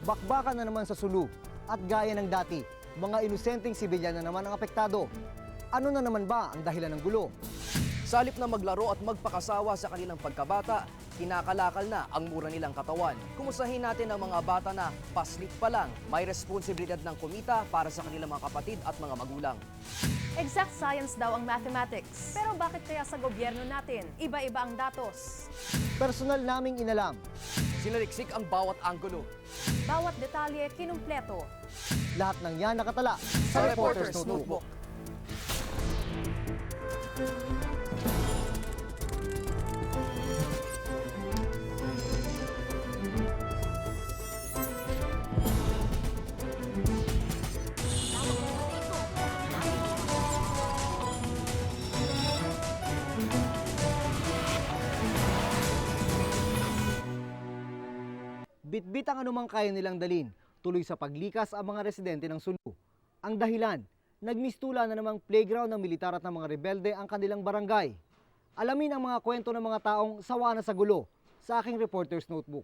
Bakbakan na naman sa Sulu at gaya ng dati, mga inosenteng sibilyan na naman ang apektado. Ano na naman ba ang dahilan ng gulo? Sa halip na maglaro at magpakasawa sa kanilang pagkabata, kinakalakal na ang mura nilang katawan. Kumustahin natin ang mga bata na paslit pa lang, may responsibilidad ng kumita para sa kanilang mga kapatid at mga magulang. Exact science daw ang mathematics. Pero bakit kaya sa gobyerno natin, iba-iba ang datos? Personal naming inalam. Sinaliksik ang bawat anggulo. Bawat detalye kinumpleto. Lahat ng yan nakatala sa Reporter's Notebook. Bitbit ang anumang kaya nilang dalin, tuloy sa paglikas ang mga residente ng Sulu. Ang dahilan, nagmistula na namang playground ng militar at ng mga rebelde ang kanilang barangay. Alamin ang mga kwento ng mga taong sawa na sa gulo sa aking Reporter's Notebook.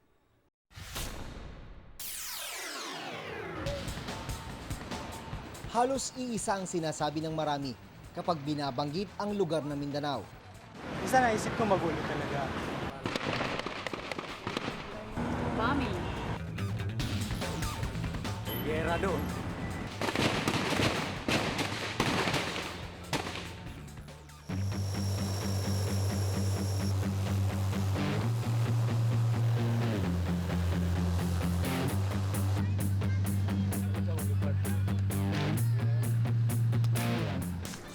Halos iisa ang sinasabi ng marami kapag binabanggit ang lugar ng Mindanao. Isa naisip ko magulo talaga. Mami. Gera doon.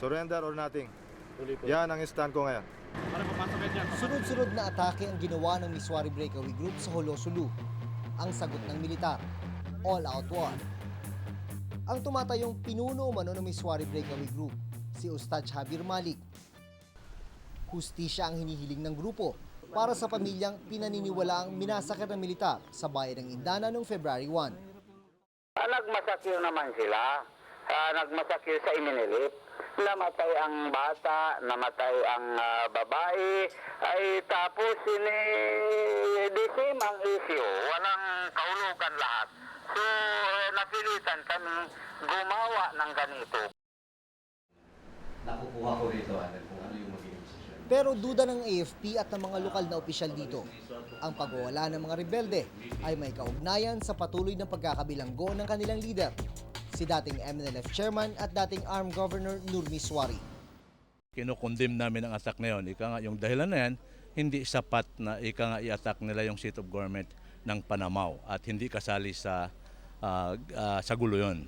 Surrender or nothing. Yan ang stand ko ngayon. Sunod-sunod na atake ang ginawa ng Miswari Breakaway Group sa Jolo, Sulu. Ang sagot ng militar, all-out war. Ang tumatayong pinuno umano ng Miswari Breakaway Group, si Ustad Javier Malik. Hustisya ang hinihiling ng grupo para sa pamilyang pinaniniwalaang minasakit ng militar sa bayan ng Indana noong February 1. Nagmasakil naman sila. Nagmasakil sa Iminilip. Namatay ang bata, namatay ang babae, ay tapos the ang issue, walang kahulugan lahat. So, napilitan kami gumawa ng ganito. Nakukuha ko rito kung ano yung magiging desisyon. Pero duda ng AFP at ng mga lokal na opisyal dito. Ang pagwawala ng mga rebelde ay may kaugnayan sa patuloy ng pagkakabilanggo ng kanilang leader, si dating MNLF chairman at dating armed governor Nur Miswari. Kinukondem namin ang attack na yun. Ika nga, yung dahilan na yan, hindi sapat na i-attack nila yung seat of government ng Panamaw at hindi kasali sa gulo yun.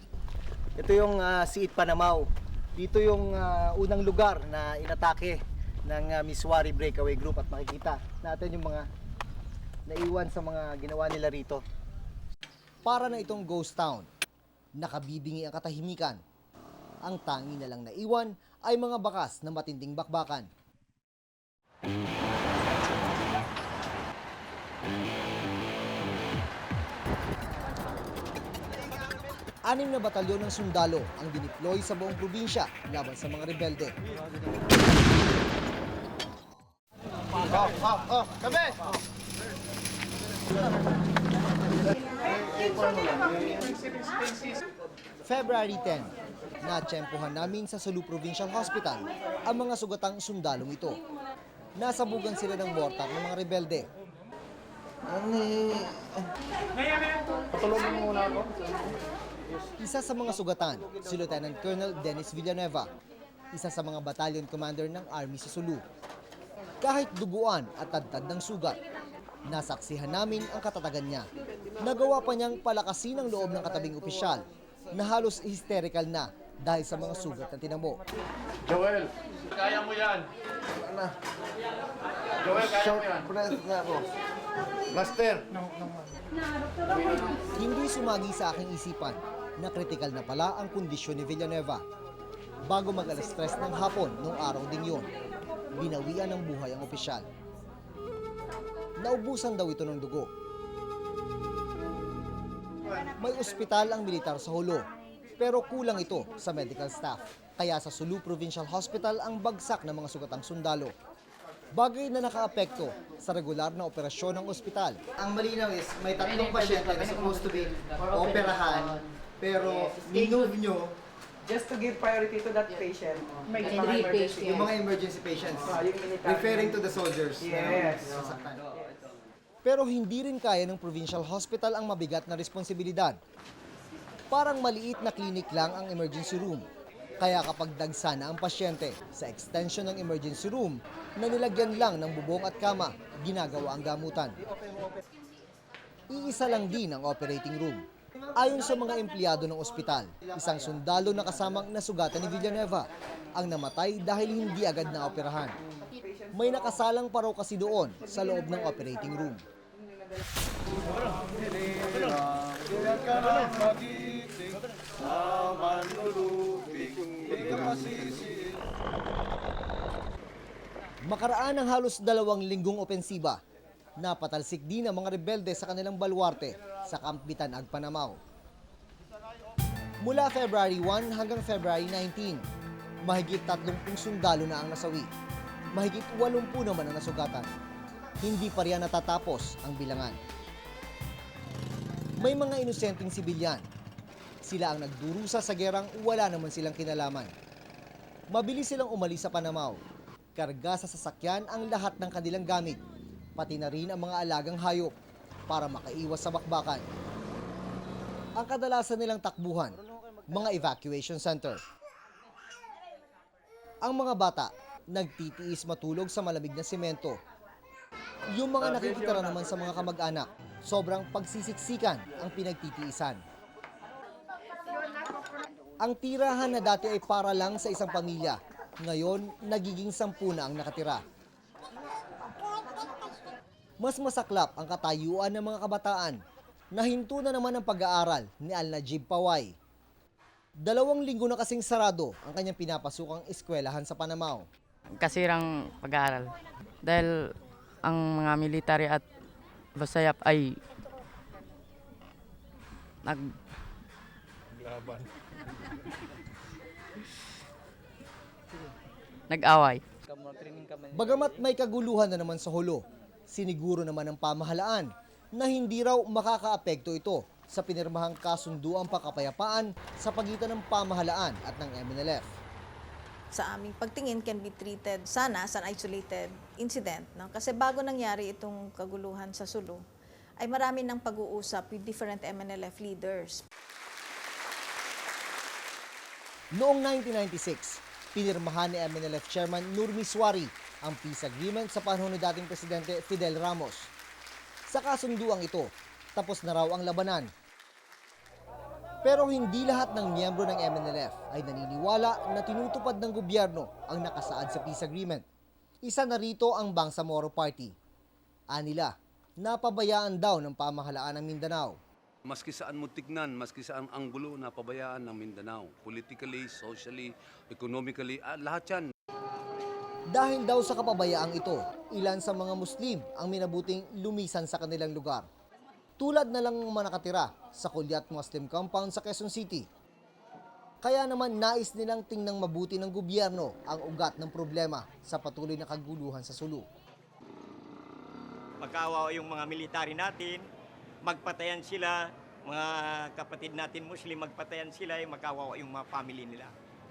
Ito yung Siit Panamaw. Dito yung unang lugar na inatake ng Miswari Breakaway Group at makikita natin yung mga naiwan sa mga ginawa nila rito. Para na itong ghost town. Nakabibingi ang katahimikan. Ang tangi na lang naiwan ay mga bakas na matinding bakbakan. Anim na batalyon ng sundalo ang dineploy sa buong probinsya laban sa mga rebelde. February 10, natsyempohan namin sa Sulu Provincial Hospital ang mga sugatang sundalong ito. Nasabugan sila ng mortar ng mga rebelde. Isa sa mga sugatan, si Lieutenant Colonel Dennis Villanueva, isa sa mga battalion commander ng Army sa Sulu. Kahit duguan at tadtad ng sugat, nasaksihan namin ang katatagan niya. Nagawa pa niyang palakasin ang loob ng katabing opisyal na halos hysterical na dahil sa mga sugat na tinamo. Joel, kaya mo yan. Joel, kaya mo yan. Master. Hindi sumagi sa aking isipan na kritikal na pala ang kondisyon ni Villanueva. Bago mag-alas 3 ng hapon noong araw ding yun, binawian ng buhay ang opisyal. Naubusan daw ito ng dugo. May ospital ang militar sa Jolo, pero kulang ito sa medical staff. Kaya sa Sulu Provincial Hospital ang bagsak ng mga sugatang sundalo. bagay na nakaapekto sa regular na operasyon ng ospital. Ang malinaw is may tatlong pasyente na supposed to be operahan, pero minove nyo Just to give priority to that patient. yung mga emergency patients, referring to the soldiers. Yes. Na nasaktan. Pero hindi rin kaya ng provincial hospital ang mabigat na responsibilidad. Parang maliit na clinic lang ang emergency room. Kaya kapag dagsa na ang pasyente sa extension ng emergency room na nilagyan lang ng bubong at kama, ginagawa ang gamutan. Iisa lang din ang operating room. Ayon sa mga empleyado ng ospital, isang sundalo na kasamang nasugatan ni Villanueva ang namatay dahil hindi agad na operahan. May nakasalang pa raw kasi doon sa loob ng operating room. Makaraan ng halos 2 linggong opensiba, napatalsik din ang mga rebelde sa kanilang baluarte sa Kampitan, Agpanamaw. Mula February 1 hanggang February 19, mahigit 30 sundalo na ang nasawi. Mahigit 80 naman ang nasugatan. Hindi pa riyan natatapos ang bilangan. May mga inosenteng sibilyan. Sila ang nagdurusa sa gerang wala naman silang kinalaman. Mabilis silang umalis sa Panamaw. Karga sa sasakyan ang lahat ng kanilang gamit, pati na rin ang mga alagang hayop para makaiwas sa bakbakan. Ang kadalasan nilang takbuhan, mga evacuation center. Ang mga bata, nagtitiis matulog sa malamig na semento. Yung mga nakikitira naman sa mga kamag-anak, sobrang pagsisiksikan ang pinagtitiisan. Ang tirahan na dati ay para lang sa isang pamilya, ngayon nagiging 10 na ang nakatira. Mas masaklap ang katayuan ng mga kabataan. Nahinto na naman ang pag-aaral ni Al-Najib Paway. 2 linggo na kasing sarado ang kanyang pinapasukang eskwelahan sa Panamaw. Kasirang pag-aaral. Dahil ang mga military at basayap ay nag-away. Bagamat may kaguluhan na naman sa hulo, siniguro naman ng pamahalaan na hindi raw makakaapekto ito sa pinirmahang kasunduang pakapayapaan sa pagitan ng pamahalaan at ng MNLF. Sa aming pagtingin can be treated sana as an isolated incident. No? Kasi bago nangyari itong kaguluhan sa Sulu, ay marami ng pag-uusap with different MNLF leaders. Noong 1996, pinirmahan ni MNLF Chairman Nur Miswari ang peace agreement sa panahon ni dating Presidente Fidel Ramos. Sa kasunduang ito, tapos na raw ang labanan. Pero hindi lahat ng miyembro ng MNLF ay naniniwala na tinutupad ng gobyerno ang nakasaad sa peace agreement. Isa na rito ang Bangsamoro Party. Anila, napabayaan daw ng pamahalaan ng Mindanao. Maski saan mo tignan, maski saan anggulo na pabayaan ng Mindanao. Politically, socially, economically, lahat yan. Dahil daw sa kapabayaang ito, ilan sa mga Muslim ang minabuting lumisan sa kanilang lugar. Tulad na lang mga nakatira sa Kulyat Muslim Compound sa Quezon City. Kaya naman nais nilang tingnan mabuti ng gobyerno ang ugat ng problema sa patuloy na kaguluhan sa Sulu. Magkawawa yung mga military natin, magpatayan sila, mga kapatid natin Muslim, magpatayan sila, magkawawa yung mga family nila.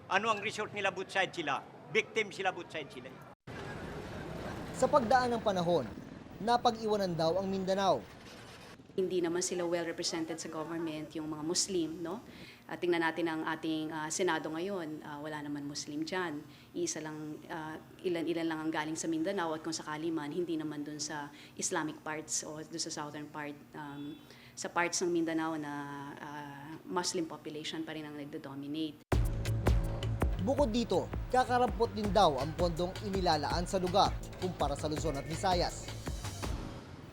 Ano ang result nila, both side sila? Victim sila, both side sila. Sa pagdaan ng panahon, napag-iwanan daw ang Mindanao. Hindi naman sila well represented sa government, yung mga Muslim, no? Tingnan natin ang ating Senado ngayon, wala naman Muslim dyan. Isa lang, ilan-ilan lang ang galing sa Mindanao at kung sakali man, hindi naman dun sa Islamic parts o dun sa southern part, sa parts ng Mindanao na Muslim population pa rin ang nagdo-dominate. Bukod dito, kakarampot din daw ang pondong inilalaan sa lugar kumpara sa Luzon at Visayas.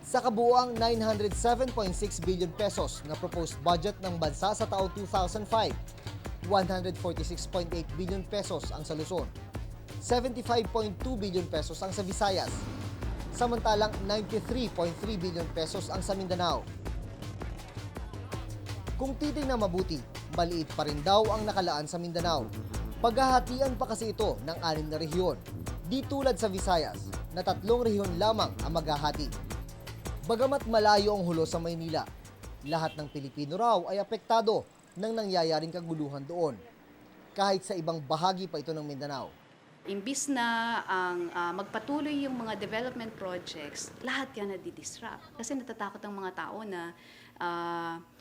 Sa kabuuang 907.6 billion pesos na proposed budget ng bansa sa taong 2005, 146.8 billion pesos ang sa Luzon, 75.2 billion pesos ang sa Visayas, samantalang 93.3 billion pesos ang sa Mindanao. Kung titingnan mabuti, maliit pa rin daw ang nakalaan sa Mindanao. Paghahatian pa kasi ito ng 6 na rehiyon, di tulad sa Visayas na 3 rehiyon lamang ang maghahati. Bagamat malayo ang Hulo sa Maynila, lahat ng Pilipino raw ay apektado ng nangyayaring kaguluhan doon, kahit sa ibang bahagi pa ito ng Mindanao. Imbis na ang magpatuloy yung mga development projects, lahat yan nadi-disrupt. Kasi natatakot ang mga tao na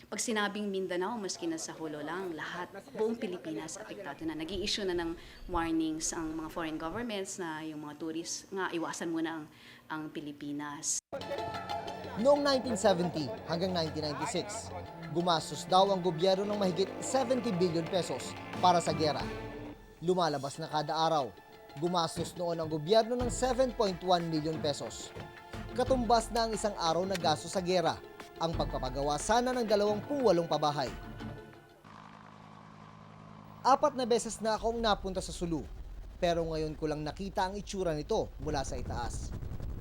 pag sinabing Mindanao, maski na sa Hulo lang, lahat, buong Pilipinas apektado na. Nag-i-issue na ng warnings ang mga foreign governments na yung mga tourists nga iwasan muna ang Pilipinas. Noong 1970 hanggang 1996, gumastos daw ang gobyerno ng mahigit 70 billion pesos para sa giyera. Lumalabas na kada araw, gumastos noon ang gobyerno ng 7.1 million pesos. Katumbas na ang isang araw na gasto sa giyera, ang pagpapagawa sana ng 28 pabahay. 4 na beses na akong napunta sa Sulu, pero ngayon ko lang nakita ang itsura nito mula sa itaas.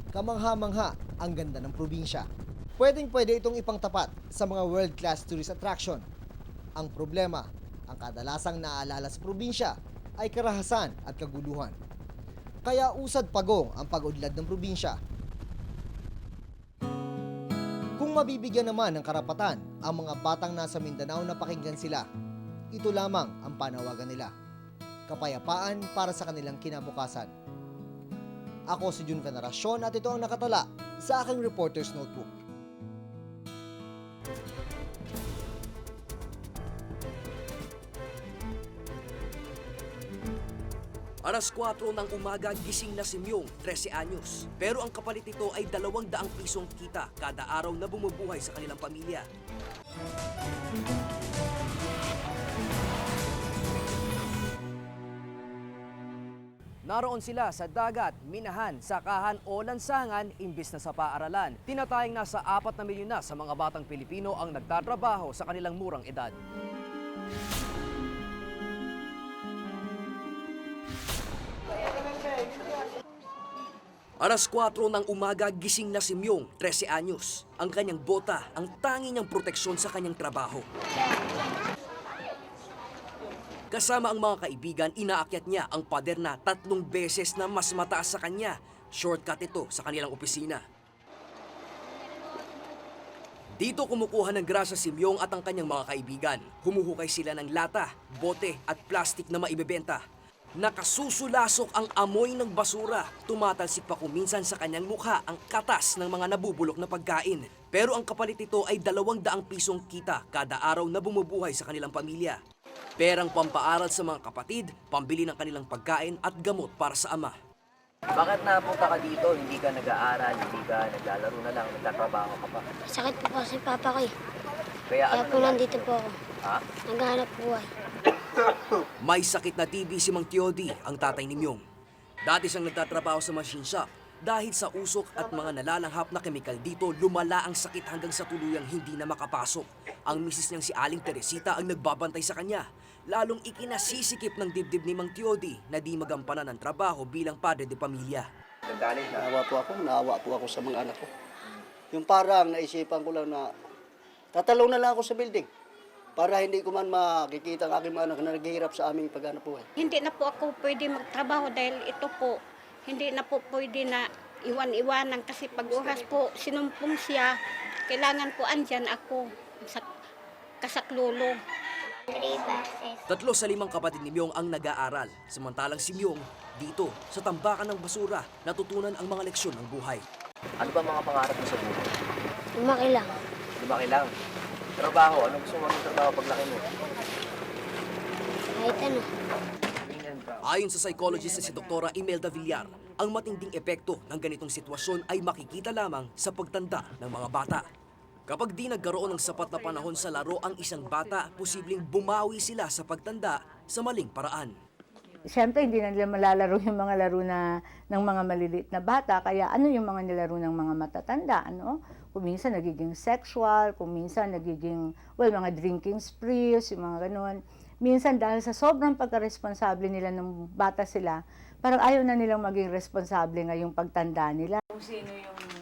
Kamangha-mangha ang ganda ng probinsya. Pwedeng-pwede itong ipangtapat sa mga world-class tourist attraction. Ang problema, ang kadalasang naaalala sa probinsya ay karahasan at kaguluhan. Kaya usad pagong ang pag-udlad ng probinsya. Kung mabibigyan naman ng karapatan ang mga batang nasa Mindanao na pakinggan sila, ito lamang ang panawagan nila. Kapayapaan para sa kanilang kinabukasan. Ako si Jun Veneracion at ito ang nakatala sa aking Reporter's Notebook. Alas 4 ng umaga, gising na si Myong, 13 anyos. Pero ang kapalit nito ay 200 pisong kita kada araw na bumubuhay sa kanilang pamilya. Naroon sila sa dagat, minahan, sakahan o lansangan imbis na sa paaralan. Tinatayang nasa 4 na milyon na sa mga batang Pilipino ang nagtatrabaho sa kanilang murang edad. Alas 4 ng umaga, gising na si Myong, 13 anyos. Ang kanyang bota, ang tangi niyang proteksyon sa kanyang trabaho. Kasama ang mga kaibigan, inaakyat niya ang pader na 3 beses na mas mataas sa kanya. Shortcut ito sa kanilang opisina. Dito kumukuha ng grasa si Myong at ang kanyang mga kaibigan. Humuhukay sila ng lata, bote at plastik na maibebenta. Nakasusulasok ang amoy ng basura. Tumatalsik pa kuminsan sa kanyang mukha ang katas ng mga nabubulok na pagkain. Pero ang kapalit nito ay 200 pisong kita kada araw na bumubuhay sa kanilang pamilya. Perang pampaaral sa mga kapatid, pambili ng kanilang pagkain at gamot para sa ama. Bakit napunta ka dito? Hindi ka nag-aaral, hindi ka naglalaro na lang, nagtatrabaho ka pa? Sakit po kasi papa ko eh. Kaya Kaya po nandito po ako. Ha? Naghahanap buhay. May sakit na TB si Mang Teody, ang tatay ni Myong. Dati siyang nagtatrabaho sa machine shop. Dahil sa usok at mga nalalanghap na kemikal dito, lumala ang sakit hanggang sa tuluyang hindi na makapasok. Ang misis niyang si Aling Teresita ang nagbabantay sa kanya. Lalong ikinasisikip ng dibdib ni Mang Teody na di magampanan ng trabaho bilang padre de pamilya. Naawa po ako sa mga anak ko. Yung parang naisipan ko lang na tatalaw na lang ako sa building para hindi ko man makikita ang aking mga anak na naghihirap sa aming paghanap buhay. Hindi na po ako pwede magtrabaho dahil ito po, hindi na po pwede na iwan-iwanan kasi pag oras po sinumpong siya, kailangan po andyan ako sa kasaklolo. 3 sa 5 kapatid ni Myong ang nag-aaral. Samantalang si Myong, dito, sa tambakan ng basura, natutunan ang mga leksyon ng buhay. Ano ba mga pangarap mo sa buhay? Lumaki lang. Lumaki lang. Trabaho, ano gusto mo magtrabaho paglaki mo? Kahit ano. Ayon sa psychologist na si Dr. Imelda Villar, ang matinding epekto ng ganitong sitwasyon ay makikita lamang sa pagtanda ng mga bata. Kapag di nagkaroon ng sapat na panahon sa laro ang isang bata, posibleng bumawi sila sa pagtanda sa maling paraan. Siyempre, hindi na nila malalaro yung mga laro na, ng mga maliliit na bata. Kaya ano yung mga nilaro ng mga matatanda? Ano? Kung minsan nagiging sexual, kung minsan nagiging, mga drinking sprees, yung mga ganun. Minsan dahil sa sobrang pagka-responsable nila ng bata sila, parang ayaw na nilang maging responsable ngayong pagtanda nila. Kung sino yung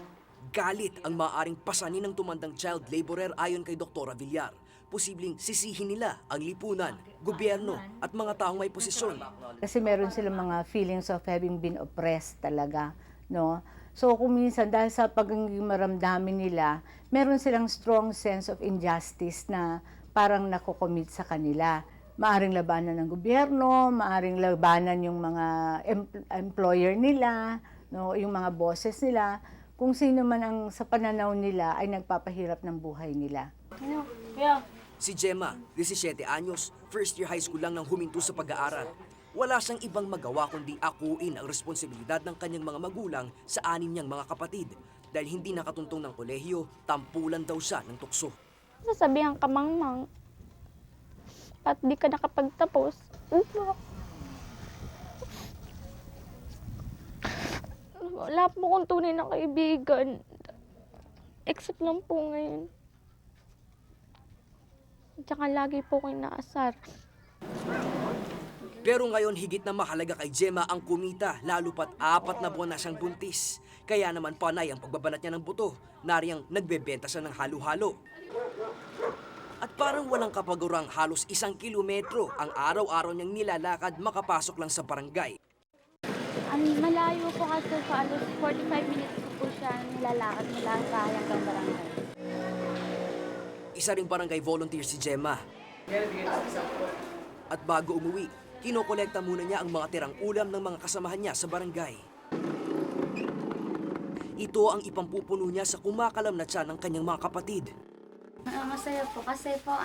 Galit ang maaaring pasanin ng tumandang child laborer ayon kay Dr. Villar. Posibleng sisihin nila ang lipunan, gobyerno at mga taong may posisyon. Kasi meron silang mga feelings of having been oppressed talaga no? So kung minsan dahil sa pagiging maramdamin nila, meron silang strong sense of injustice na parang nakocommit sa kanila. Maaring labanan ng gobyerno, maaring labanan yung mga employer nila, no, yung mga bosses nila, kung sino man ang sa pananaw nila ay nagpapahirap ng buhay nila. Si Gemma, 17 anyos, first year high school lang nang huminto sa pag-aaral. Wala siyang ibang magawa kundi akuin ang responsibilidad ng kanyang mga magulang sa 6 niyang mga kapatid. Dahil hindi nakatuntong ng kolehiyo, tampulan daw siya ng tukso. Sasabihan ka mangmang at di ka nakapagtapos. Wala po kong tunay na kaibigan. Except lang po ngayon. Tsaka lagi po ko inaasar. Pero ngayon higit na mahalaga kay Gemma ang kumita, lalo pat 4 na buwan na siyang buntis. Kaya naman panay ang pagbabanat niya ng buto, nariyang nagbebenta siya ng halo-halo. At parang walang kapagurang halos 1 kilometro ang araw-araw niyang nilalakad makapasok lang sa barangay. Malayo po kasi sa 45 minutes po siya nilalakad mula sa hanggang barangay. Isa ring barangay volunteer si Gemma. At bago umuwi, kinokolekta muna niya ang mga tirang ulam ng mga kasamahan niya sa barangay. Ito ang ipampupuno niya sa kumakalam na tiyan ng kanyang mga kapatid. Masaya po kasi po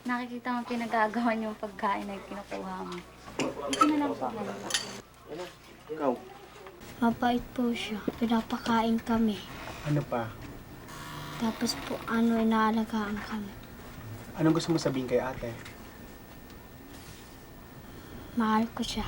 nakikita mo pinagagawa yung pagkain na kinukuha mo. Ito na lang po ako. Ikaw? Mabait po siya. Pinapakain kami. Ano pa? Tapos po inaalagaan kami. Anong gusto mo sabihin kay ate? Mahal ko siya.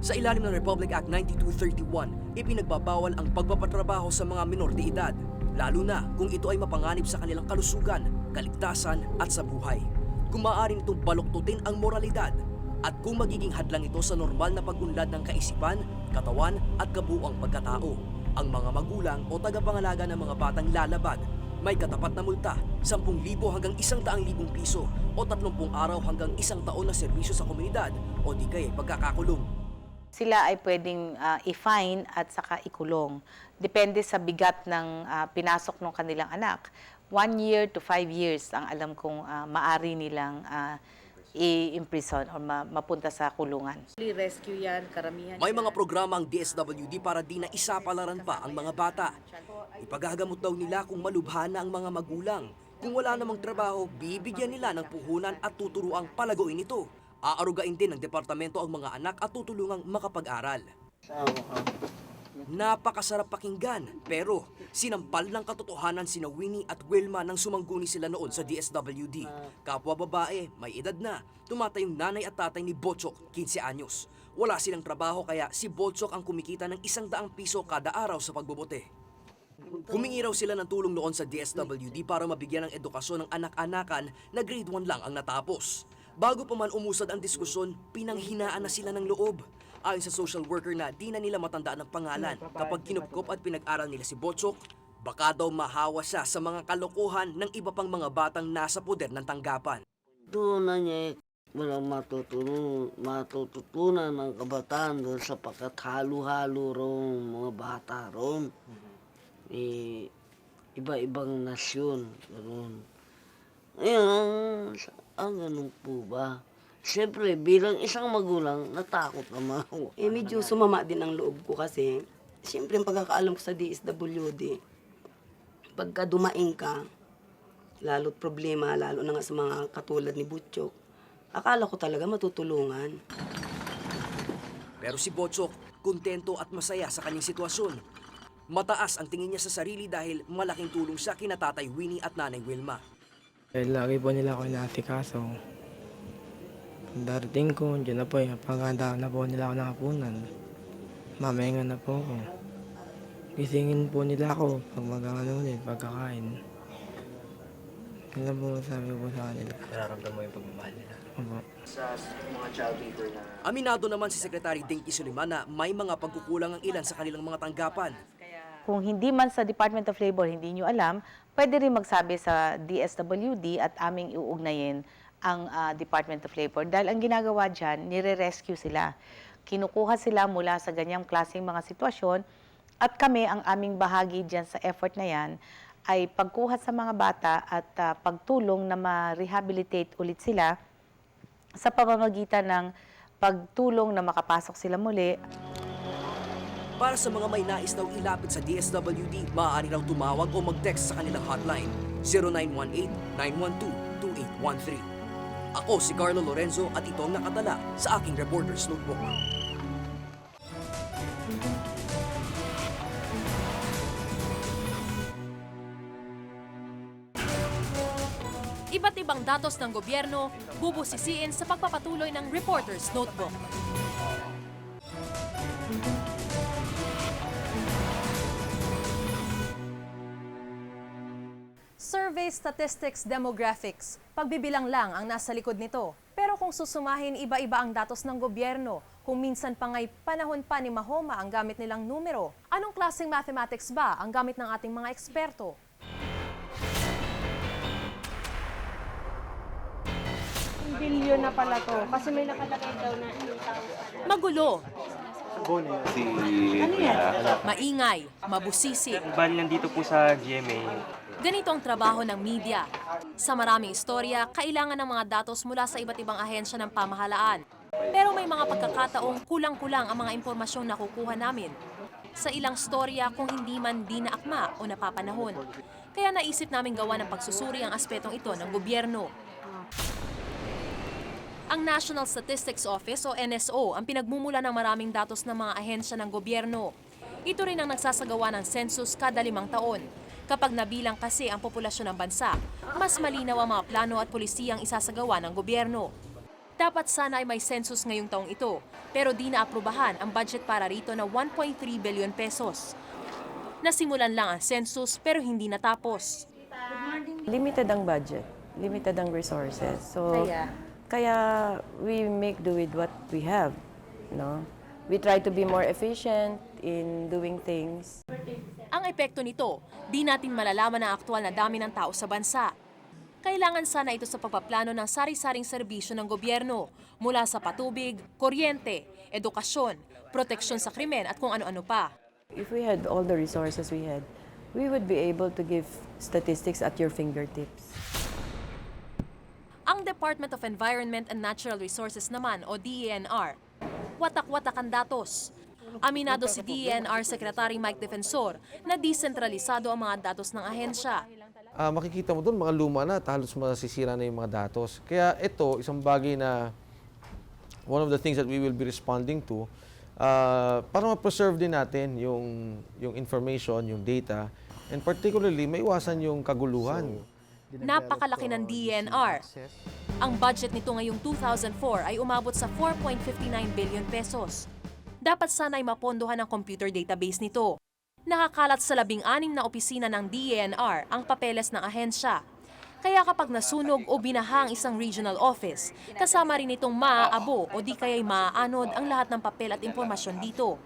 Sa ilalim ng Republic Act 9231, ipinagbabawal ang pagpapatrabaho sa mga minor de edad, lalo na kung ito ay mapanganib sa kanilang kalusugan, kaligtasan at sa buhay. Kung maaari nitong baluktutin ang moralidad at kung magiging hadlang ito sa normal na pag-unlad ng kaisipan, katawan at kabuuang pagkatao, ang mga magulang o tagapangalaga ng mga batang lalabag may katapat na multa, 10,000 hanggang 100,000 piso o 30 araw hanggang 1 taon na serbisyo sa komunidad o di kaya pagkakakulong. Sila ay pwedeng i-fine at saka ikulong. Depende sa bigat ng pinasok ng kanilang anak. 1 year to 5 years ang alam kong maari nilang i-imprison o mapunta sa kulungan. Rescue yan, karamihan. May mga programa ang DSWD para di na isapalaran pa ang mga bata. Ipagagamot daw nila kung malubha na ang mga magulang. Kung wala namang trabaho, bibigyan nila ng puhunan at tuturuang palaguin ito. Aarugain din ng departamento ang mga anak at tutulungang makapag-aral. Napakasarap pakinggan, pero sinampal ng katotohanan sina Winnie at Wilma nang sumangguni sila noon sa DSWD. Kapwa babae, may edad na, tumatayong nanay at tatay ni Botchok, 15 anyos. Wala silang trabaho kaya si Botchok ang kumikita ng 100 piso kada araw sa pagbobote. Humingi raw sila ng tulong noon sa DSWD para mabigyan ng edukasyon ng anak-anakan na grade 1 lang ang natapos. Bago pa man umusad ang diskusyon, pinanghinaan na sila ng loob. Ayon sa social worker na di na nila matandaan ang pangalan, kapag kinupkop at pinag-aral nila si Botchok, baka daw mahawa siya sa mga kalokohan ng iba pang mga batang nasa poder ng tanggapan. Doon na niya walang matututunan ng kabataan doon sapagkat halo-halo ron mga bata ron. Iba-ibang nasyon. Ganun. Ngayon, ang ganun po ba? Siyempre, bilang isang magulang, natakot naman ako. Medyo sumama din ang loob ko kasi, siyempre, ang pagkakaalam ko sa DSWD, pagka dumaing ka, lalo't problema, lalo na nga sa mga katulad ni Butchok, akala ko talaga matutulungan. Pero si Botchok, kontento at masaya sa kanyang sitwasyon. Mataas ang tingin niya sa sarili dahil malaking tulong siya kina Tatay Winnie at Nanay Wilma. Lagi po nila ako inaasikaso. Darating ko, dyan na po paghanda na po nila ako ng hapunan. Mamahinga na po ako. Gisingin po nila ako pag ulit, pagkakain. Yan na po sabi ko sa kanila. Nararamdaman mo yung pagmamahal nila? Opo. Sa mga child labor na... Aminado naman si Secretary Dinky Suliman na may mga pagkukulang ang ilan sa kanilang mga tanggapan. Kung hindi man sa Department of Labor hindi nyo alam, pwede rin magsabi sa DSWD at aming iugnayin ang Department of Labor. Dahil ang ginagawa dyan, nire-rescue sila. Kinukuha sila mula sa ganyang klaseng mga sitwasyon At kami, ang aming bahagi dyan sa effort na yan, ay pagkuha sa mga bata at pagtulong na ma-rehabilitate ulit sila sa pamamagitan ng pagtulong na makapasok sila muli. Para sa mga may nais daw ilapit sa DSWD, maaari raw tumawag o mag-text sa kanilang hotline 0918-912-2813. Ako si Carlo Lorenzo at ito ang nakadala sa aking Reporter's Notebook. Iba't ibang datos ng gobyerno bubusisiin sa pagpapatuloy ng Reporter's Notebook. Survey Statistics Demographics. Pagbibilang lang ang nasa likod nito. Pero kung susumahin, iba-iba ang datos ng gobyerno. Kung minsan pa nga'y panahon pa ni Mahoma ang gamit nilang numero. Anong klaseng mathematics ba ang gamit ng ating mga eksperto? Bilyon na pala to. Kasi may nakalagay daw na 2,000. Magulo, Ano yan? maingay, mabusisi. Bali nandito po sa GMA. Ganito ang trabaho ng media. Sa maraming istorya, kailangan ng mga datos mula sa iba't ibang ahensya ng pamahalaan. Pero may mga pagkakataong kulang-kulang ang mga impormasyong nakukuha namin. Sa ilang storya kung hindi man di naakma o napapanahon. Kaya naisip namin gawa ng pagsusuri ang aspetong ito ng gobyerno. Ang National Statistics Office o NSO ang pinagmumula ng maraming datos ng mga ahensya ng gobyerno. Ito rin ang nagsasagawa ng census kada 5 taon. Kapag nabilang kasi ang populasyon ng bansa, mas malinaw ang mga plano at polisiyang isasagawa ng gobyerno. Dapat sana ay may census ngayong taong ito, pero di naaprubahan ang budget para rito na 1.3 billion pesos. Nasimulan lang ang census pero hindi natapos. Limited ang budget, limited ang resources. So, kaya we make do with what we have, no? We try to be more efficient in doing things. Ang epekto nito, di natin malalaman ang aktual na dami ng tao sa bansa. Kailangan sana ito sa pagpaplano ng sari-saring serbisyo ng gobyerno mula sa patubig, kuryente, edukasyon, proteksyon sa krimen at kung ano-ano pa. If we had all the resources we had, we would be able to give statistics at your fingertips. Ang Department of Environment and Natural Resources naman o DENR, watak-watak ang datos. Aminado si DENR Secretary Mike Defensor na desentralisado ang mga datos ng ahensya. Makikita mo doon, mga luma na, halos masisira na yung mga datos. Kaya ito, isang bagay na one of the things that we will be responding to, para ma-preserve din natin yung information, yung data, and particularly, maiwasan yung kaguluhan. Napakalaki ng DENR. Ang budget nito ngayong 2004 ay umabot sa 4.59 billion pesos. Dapat sana ay mapondohan ang computer database nito. Nakakalat sa 16 na opisina ng DENR ang papeles ng ahensya. Kaya kapag nasunog o binahang isang regional office, kasama rin itong maaabo o di kaya'y maaanod ang lahat ng papel at impormasyon dito.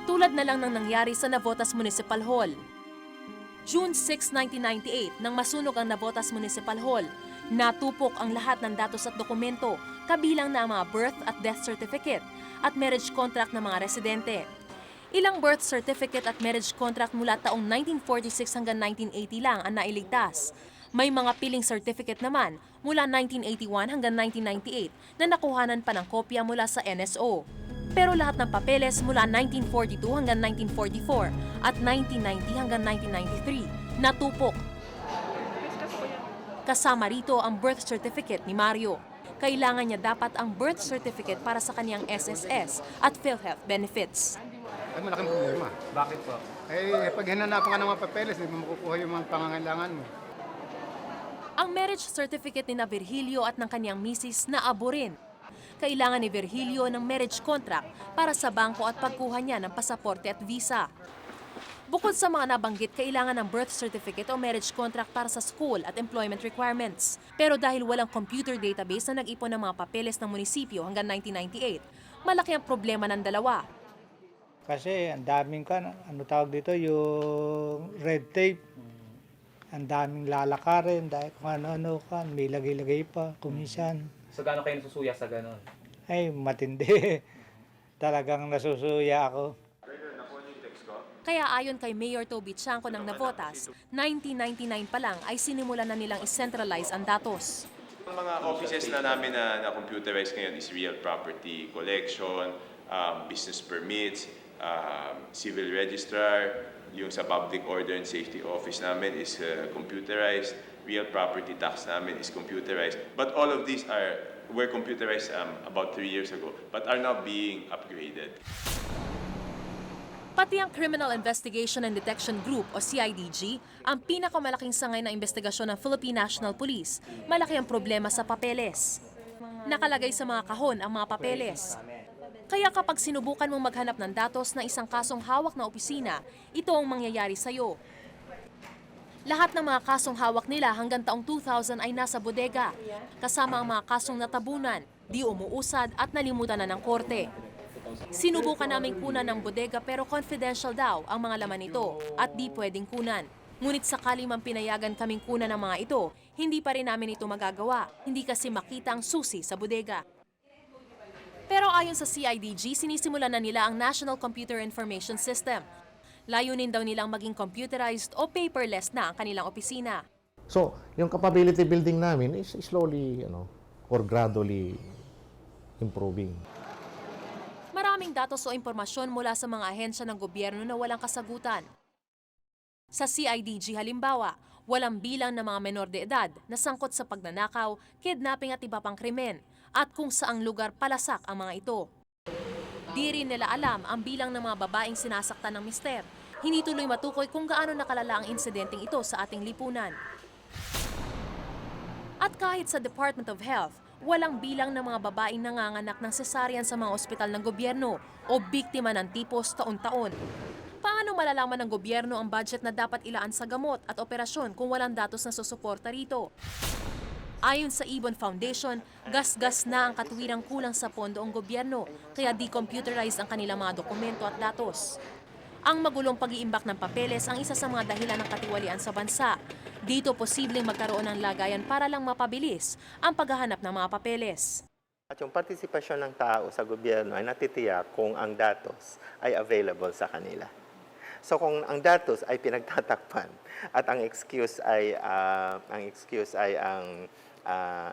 Tulad na lang ng nangyari sa Navotas Municipal Hall. June 6, 1998, nang masunog ang Navotas Municipal Hall, natupok ang lahat ng datos at dokumento, kabilang na ang mga birth at death certificate at marriage contract ng mga residente. Ilang birth certificate at marriage contract mula taong 1946 hanggang 1980 lang ang nailigtas. May mga piling certificate naman mula 1981 hanggang 1998 na nakuhanan pa ng kopya mula sa NSO. Pero lahat ng papeles mula 1942 hanggang 1944 at 1990 hanggang 1993 natupok. Kasama rito ang birth certificate ni Mario. Kailangan niya dapat ang birth certificate para sa kanyang SSS at PhilHealth benefits. Ay, malaking problema. Bakit po? Pag hinanapan ka ng mga papeles, hindi mo makukuha yung mga pangangailangan mo. Ang marriage certificate ni na Virgilio at ng kanyang misis na abo rin. Kailangan ni Virgilio ng marriage contract para sa bangko at pagkuha niya ng pasaporte at visa. Bukod sa mga nabanggit, kailangan ng birth certificate o marriage contract para sa school at employment requirements. Pero dahil walang computer database na nag-ipon ng mga papeles ng munisipyo hanggang 1998, malaki ang problema ng dalawa. Kasi ang daming tawag dito, yung red tape. Ang daming lalakarin, dahil kung ano-ano ka, may lagay-lagay pa, kuminsan. So gaano kayo nasusuya sa ganon? Ay, matindi. talagang nasusuya ako. Kaya ayon kay Mayor Toby Chanco ng Navotas, 1999 pa lang ay sinimulan na nilang i-centralize ang datos. Ang mga offices na namin na computerized ngayon is real property collection, business permits, civil registrar, yung sa public order and safety office namin is computerized, real property tax namin is computerized. But all of these were computerized about 3 years ago, but are now being upgraded. Pati ang Criminal Investigation and Detection Group o CIDG, ang pinakamalaking sangay na investigasyon ng Philippine National Police, malaki ang problema sa papeles. Nakalagay sa mga kahon ang mga papeles. Kaya kapag sinubukan mong maghanap ng datos ng isang kasong hawak na opisina, ito ang mangyayari sa'yo. Lahat ng mga kasong hawak nila hanggang taong 2000 ay nasa bodega, kasama ang mga kasong natabunan, di umuusad at nalimutan na ng korte. Sinubukan naming kunan ng bodega pero confidential daw ang mga laman nito at di pwedeng kunan. Ngunit sakali man pinayagan kaming kunan ng mga ito, hindi pa rin namin ito magagawa, hindi kasi makita ang susi sa bodega. Pero ayon sa CIDG, sinisimulan na nila ang National Computer Information System. Layunin daw nilang maging computerized o paperless na ang kanilang opisina. So, yung capability building namin is slowly, or gradually improving. Maraming datos o impormasyon mula sa mga ahensya ng gobyerno na walang kasagutan. Sa CIDG halimbawa, walang bilang ng mga menor de edad na sangkot sa pagnanakaw, kidnapping at iba pang krimen, at kung saang lugar palasak ang mga ito. Di rin nila alam ang bilang ng mga babaeng sinasaktan ng mister. Hindi tuloy matukoy kung gaano nakalala ang insidenteng ito sa ating lipunan. At kahit sa Department of Health, walang bilang ng mga babaeng nanganganak ng cesarean sa mga ospital ng gobyerno o biktima ng tipos taon-taon. Paano malalaman ng gobyerno ang budget na dapat ilaan sa gamot at operasyon kung walang datos na susuporta rito? Ayon sa Ibon Foundation, gas-gas na ang katuwirang kulang sa pondo ang gobyerno, kaya decomputerized ang kanilang mga dokumento at datos. Ang magulong pag-iimbak ng papeles ang isa sa mga dahilan ng katiwalian sa bansa. Dito posibleng magkaroon ng lagayan para lang mapabilis ang paghahanap ng mga papeles. At yung partisipasyon ng tao sa gobyerno ay natitiyak kung ang datos ay available sa kanila. So kung ang datos ay pinagtatakpan at ang excuse ay ang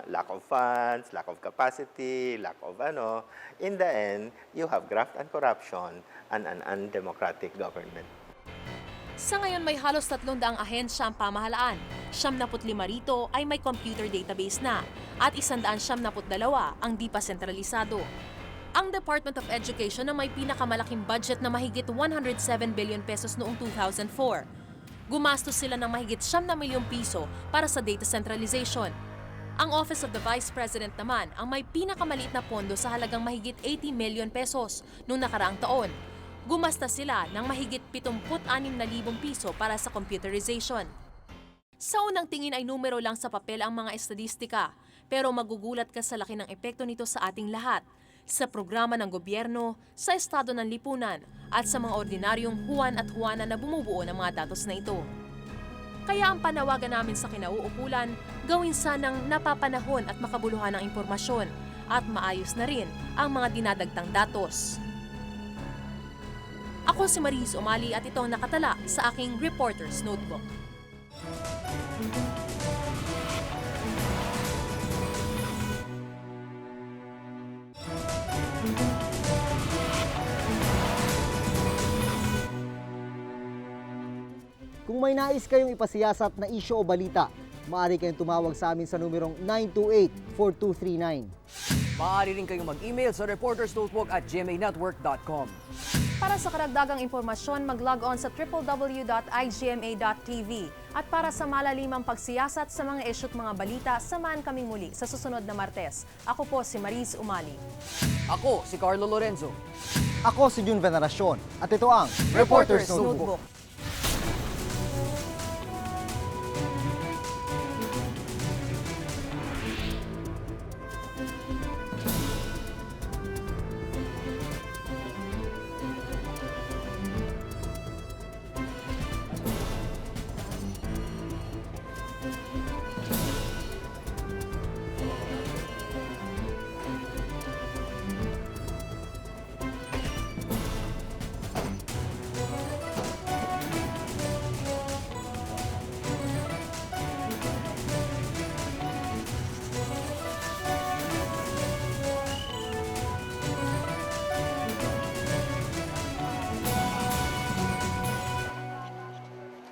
lack of funds, lack of capacity, lack of in the end, you have graft and corruption and an undemocratic government. Sa ngayon may halos 300 ahensya ang pamahalaan. 75 rito ay may computer database na at 172 ang di pa sentralisado. Ang Department of Education na may pinakamalaking budget na mahigit 107 billion pesos noong 2004. Gumastos sila ng mahigit 9 na milyong piso para sa data centralization. Ang Office of the Vice President naman ang may pinakamaliit na pondo sa halagang mahigit 80 million pesos noong nakaraang taon. Gumasta sila ng mahigit 76,000 piso para sa computerization. Sa unang tingin ay numero lang sa papel ang mga estadistika, pero magugulat ka sa laki ng epekto nito sa ating lahat, sa programa ng gobyerno, sa estado ng lipunan, at sa mga ordinaryong Juan at Juana na bumubuo ng mga datos na ito. Kaya ang panawagan namin sa kinauukulan, gawin sanang napapanahon at makabuluhan ng impormasyon at maayos na rin ang mga dinadagtang datos. Ako si Maris Umali at ito ang nakatala sa aking Reporter's Notebook. Kung may nais kayong ipasiyasat na isyo o balita, maaari kayong tumawag sa amin sa numerong 928-4239. Maaari rin kayong mag-email sa reportersnotebook@gmanetwork.com. Para sa karagdagang impormasyon, mag-log on sa www.igma.tv. At para sa malalimang pagsiyasat sa mga issue't mga balita, samahan kaming muli sa susunod na Martes. Ako po si Maris Umali. Ako si Carlo Lorenzo. Ako si Jun Veneracion at ito ang Reporter's Notebook.